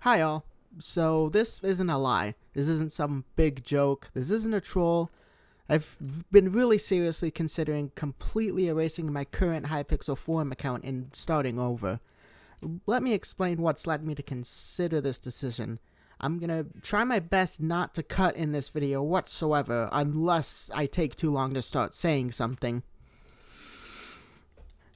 Hi all. So this isn't a lie. This isn't some big joke. This isn't a troll. I've been really seriously considering completely erasing my current Hypixel forum account and starting over. Let me explain what's led me to consider this decision. I'm gonna try my best not to cut in this video whatsoever unless I take too long to start saying something.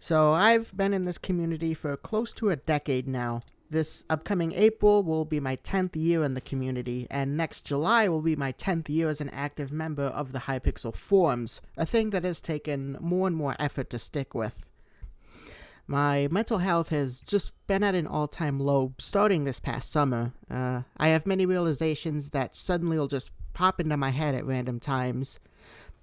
So I've been in this community for close to a decade now. This upcoming April will be my 10th year in the community, and next July will be my 10th year as an active member of the Hypixel forums, a thing that has taken more and more effort to stick with. My mental health has just been at an all-time low starting this past summer. I have many realizations that suddenly will just pop into my head at random times.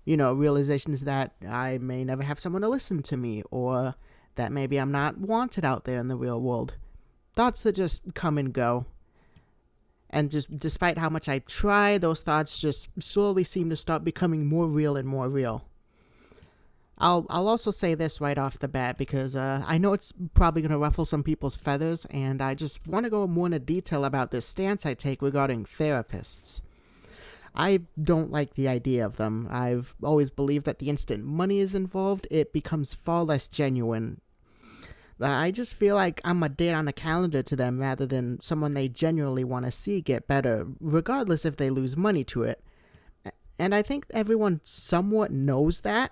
You know, realizations that I may never have someone to listen to me, or that maybe I'm not wanted out there in the real world. Thoughts that just come and go. And just despite how much I try, those thoughts just slowly seem to start becoming more real and more real. I'll also say this right off the bat because I know it's probably going to ruffle some people's feathers, and I just want to go more into detail about this stance I take regarding therapists. I don't like the idea of them. I've always believed that the instant money is involved, it becomes far less genuine. I just feel like I'm a date on a calendar to them rather than someone they genuinely want to see get better, regardless if they lose money to it. And I think everyone somewhat knows that.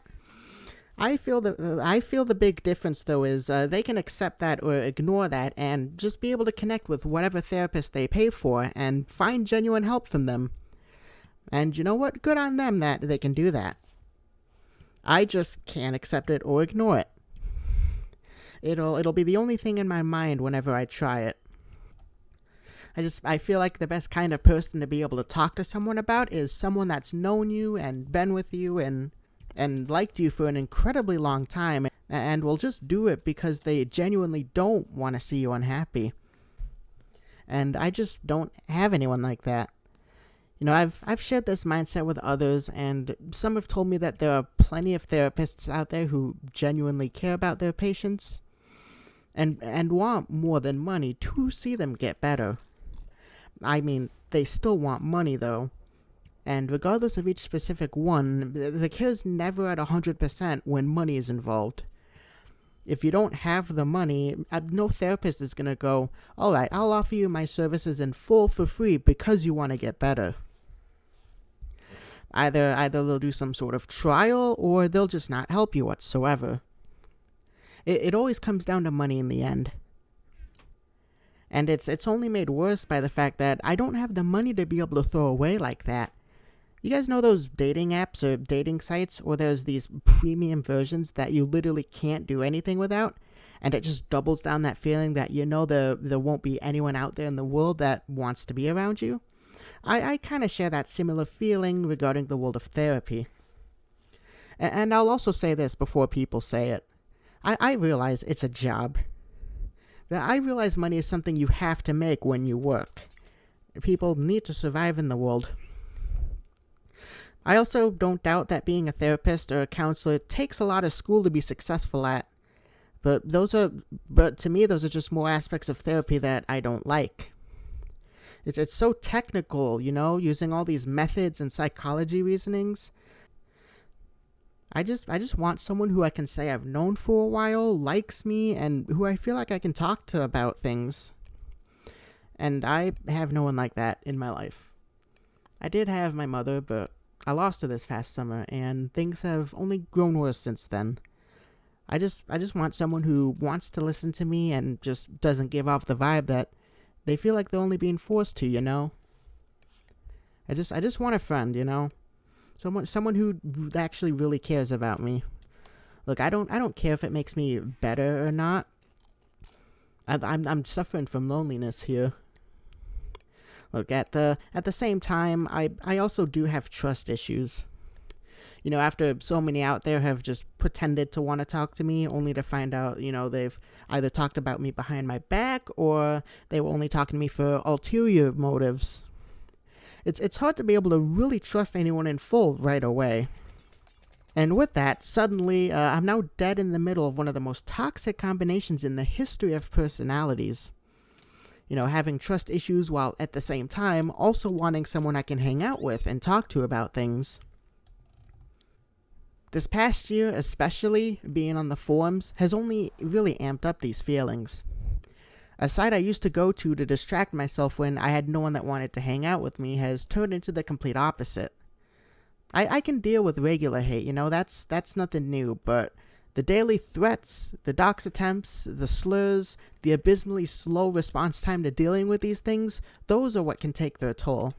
I feel the big difference, though, is they can accept that or ignore that and just be able to connect with whatever therapist they pay for and find genuine help from them. And you know what? Good on them that they can do that. I just can't accept it or ignore it. It'll be the only thing in my mind whenever I try it. I feel like the best kind of person to be able to talk to someone about is someone that's known you and been with you and liked you for an incredibly long time and will just do it because they genuinely don't want to see you unhappy. And I just don't have anyone like that. You know, I've shared this mindset with others, and some have told me that there are plenty of therapists out there who genuinely care about their patients and want more than money to see them get better. I mean, they still want money, though. And regardless of each specific one, the care's never at 100% when money is involved. If you don't have the money, no therapist is going to go, alright, I'll offer you my services in full for free because you want to get better. Either they'll do some sort of trial, or they'll just not help you whatsoever. It always comes down to money in the end. And it's only made worse by the fact that I don't have the money to be able to throw away like that. You guys know those dating apps or dating sites where there's these premium versions that you literally can't do anything without? And it just doubles down that feeling that you know there won't be anyone out there in the world that wants to be around you? I kind of share that similar feeling regarding the world of therapy. And I'll also say this before people say it. I realize it's a job. I realize money is something you have to make when you work. People need to survive in the world. I also don't doubt that being a therapist or a counselor takes a lot of school to be successful at. But to me, those are just more aspects of therapy that I don't like. It's so technical, you know, using all these methods and psychology reasonings. I just want someone who I can say I've known for a while, likes me, and who I feel like I can talk to about things. And I have no one like that in my life. I did have my mother, but I lost her this past summer, and things have only grown worse since then. I just want someone who wants to listen to me and just doesn't give off the vibe that they feel like they're only being forced to, you know? I just want a friend, you know? Someone who actually really cares about me. Look, I don't care if it makes me better or not. I'm suffering from loneliness here. Look, at the same time, I also do have trust issues. You know, after so many out there have just pretended to want to talk to me, only to find out, you know, they've either talked about me behind my back, or they were only talking to me for ulterior motives. It's hard to be able to really trust anyone in full right away. And with that, suddenly, I'm now dead in the middle of one of the most toxic combinations in the history of personalities. having trust issues while at the same time also wanting someone I can hang out with and talk to about things. This past year, especially, being on the forums has only really amped up these feelings. A site I used to go to distract myself when I had no one that wanted to hang out with me has turned into the complete opposite. I can deal with regular hate, that's nothing new, but the daily threats, the dox attempts, the slurs, the abysmally slow response time to dealing with these things, those are what can take their toll.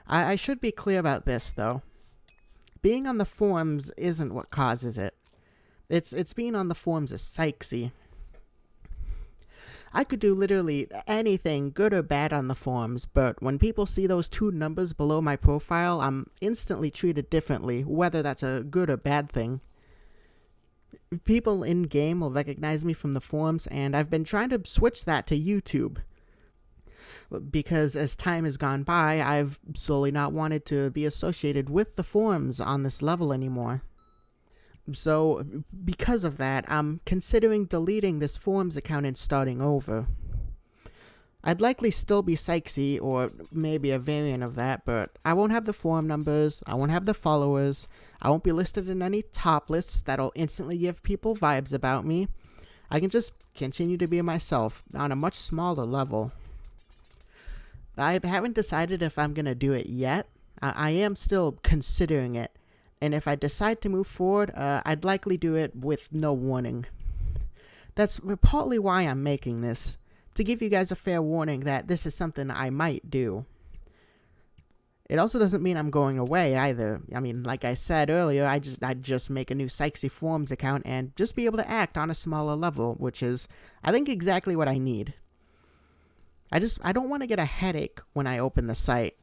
I should be clear about this, though. Being on the forums isn't what causes it. It's being on the forums is Sykese. I could do literally anything, good or bad, on the forums, but when people see those 2 numbers below my profile, I'm instantly treated differently, whether that's a good or bad thing. People in-game will recognize me from the forums, and I've been trying to switch that to YouTube. Because as time has gone by, I've slowly not wanted to be associated with the forums on this level anymore. So, because of that, I'm considering deleting this forums account and starting over. I'd likely still be Sykese, or maybe a variant of that, but I won't have the forum numbers, I won't have the followers, I won't be listed in any top lists that'll instantly give people vibes about me. I can just continue to be myself on a much smaller level. I haven't decided if I'm going to do it yet. I am still considering it. And if I decide to move forward, I'd likely do it with no warning. That's partly why I'm making this. To give you guys a fair warning that this is something I might do. It also doesn't mean I'm going away either. I mean, like I said earlier, I'd just make a new Sykese forums account and just be able to act on a smaller level, which is, I think, exactly what I need. I don't want to get a headache when I open the site.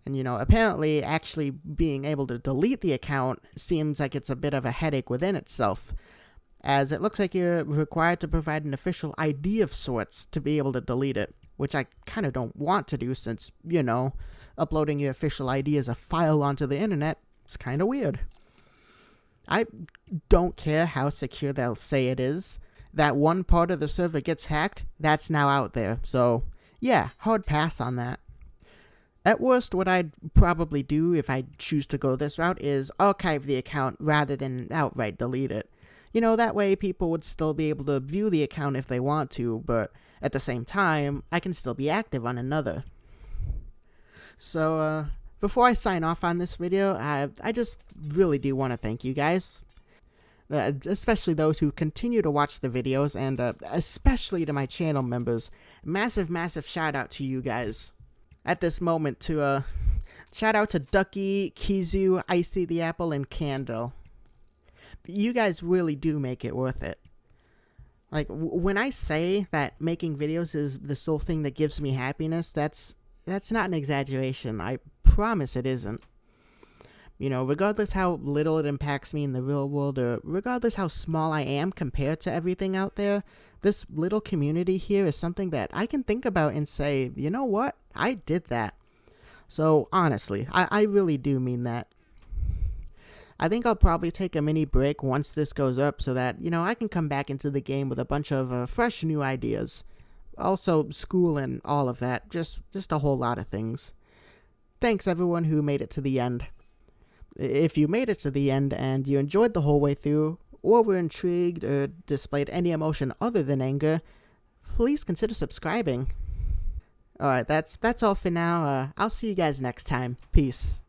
And apparently actually being able to delete the account seems like it's a bit of a headache within itself, as it looks like you're required to provide an official ID of sorts to be able to delete it, which I kind of don't want to do since, uploading your official ID as a file onto the internet is kind of weird. I don't care how secure they'll say it is. That one part of the server gets hacked, that's now out there. So, yeah, hard pass on that. At worst, what I'd probably do if I choose to go this route is archive the account rather than outright delete it. That way people would still be able to view the account if they want to, but at the same time, I can still be active on another. So, before I sign off on this video, I just really do want to thank you guys. Especially those who continue to watch the videos, and especially to my channel members. Massive shout out to you guys. At this moment, to shout out to Ducky, Kizu, Icy the Apple, and Candle. You guys really do make it worth it. Like, when I say that making videos is the sole thing that gives me happiness, that's not an exaggeration. I promise it isn't. Regardless how little it impacts me in the real world, or regardless how small I am compared to everything out there, this little community here is something that I can think about and say, you know what? I did that. So, honestly, I really do mean that. I think I'll probably take a mini break once this goes up so that, I can come back into the game with a bunch of fresh new ideas. Also, school and all of that. Just a whole lot of things. Thanks everyone who made it to the end. If you made it to the end and you enjoyed the whole way through, or were intrigued or displayed any emotion other than anger, please consider subscribing. Alright, that's all for now. I'll see you guys next time. Peace.